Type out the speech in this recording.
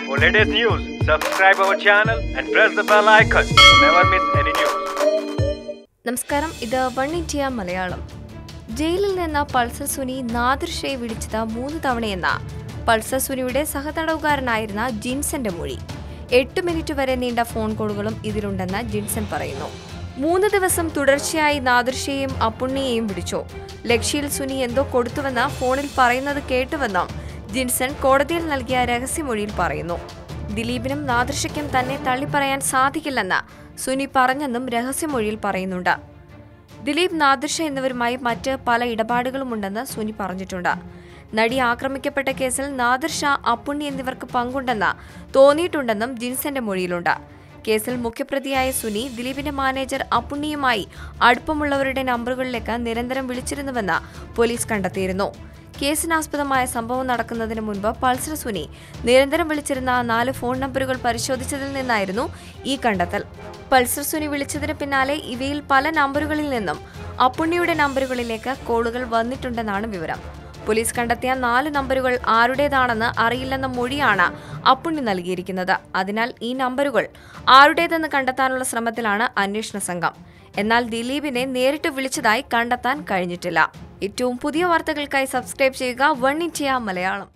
For latest news, subscribe our channel and press the bell icon. Never miss any news. നമസ്കാരം, ഇത് one India Malayalam. ജയിലിൽ നിന്ന് Pulsar Suni Nadir ഷയെ വിളിച്ചത് 3 തവണയെന്ന Pulsar സുനിയുടെ സഹതടവുകാരനായിരുന്ന ജിൻസന്റെ മൊഴി. 8 minute വരെ നീണ്ട ഫോൺ കോളുകളും ഇതിലുണ്ടെന്ന് ജിൻസൺ പറയുന്നു. 3 ദിവസം തുടർച്ചയായി നാദിർ ഷയെയും അപ്പുണ്ണിയെയും വിളിച്ചു. ലക്ഷ്യയിൽ സുനി എന്തോ കൊടുത്തുവെന്ന് ഫോണിൽ പറയുന്നത് കേട്ടുവെന്നും ജിൻസൺ കോടതിയിൽ നൽകിയ രഹസ്യമൊഴിയിൽ പറയുന്നു. ദിലീപിനും നാദിർ ഷയ്ക്കും തന്നെ തള്ളിപ്പറയാൻ സാധിക്കില്ലെന്ന് സുനി പറഞ്ഞെന്നും രഹസ്യമൊഴിയിൽ പറയുന്നുണ്ട്. ദിലീപ്, നാദിർ ഷ എന്നിവരുമായി മറ്റ് പല ഇടപാടുകളുമുണ്ടെന്ന് സുനി പറഞ്ഞിട്ടുണ്ട്. നടി ആക്രമിക്കപ്പെട്ട കേസിൽ നാദിർ ഷ, അപ്പുണ്ണി എന്നിവർക്ക് പങ്കുണ്ടെന്ന് തോന്നിയിട്ടുണ്ടെന്നും ജിൻസന്റെ മൊഴിയിലുണ്ട്. കേസിൽ മുഖ്യപ്രതിയായ സുനി ദിലീപിന്റെ മാനേജർ അപ്പുണ്ണിയുമായി അടുപ്പമുള്ളവരുടെ നമ്പറുകളിലേക്ക് നിരന്തരം വിളിച്ചിരുന്നുവെന്ന് പോലീസ് കണ്ടെത്തിയിരുന്നു. കേസിനാസ്പദമായ സംഭവം നടക്കുന്നതിന് മുൻപ് പൾസർ സുനി നിരന്തരം വിളിച്ചിരുന്ന 4 ഫോൺ നമ്പറുകൾ പരിശോധിച്ചതിൽ നിന്നായിരുന്നു ഈ കണ്ടെത്തൽ. പൾസർ സുനി വിളിച്ചതിന് പിന്നാലെ ഇവയിൽ പല നമ്പറുകളിൽ നിന്നും അപ്പുണ്ണിയുടെ നമ്പറുകളിലേക്ക് കോളുകൾ വന്നിട്ടുണ്ടെന്നാണ് വിവരം. പോലീസ് കണ്ടെത്തിയ 4 നമ്പറുകൾ ആരുടേതാണെന്ന് അറിയില്ലെന്ന മൊഴിയാണ് അപ്പുണ്ണി നൽകിയിരിക്കുന്നത്. അതിനാൽ ഈ നമ്പറുകൾ ആരുടേതെന്ന് കണ്ടെത്താനുള്ള ശ്രമത്തിലാണ് അന്വേഷണ സംഘം. എന്നാൽ ദിലീപിനെ നേരിട്ട് വിളിച്ചതായി കണ്ടെത്താൻ കഴിഞ്ഞിട്ടില്ല. ഏറ്റവും പുതിയ വാർത്തകൾക്കായി സബ്സ്ക്രൈബ് ചെയ്യുക വൺ ഇന്ത്യ മലയാളം.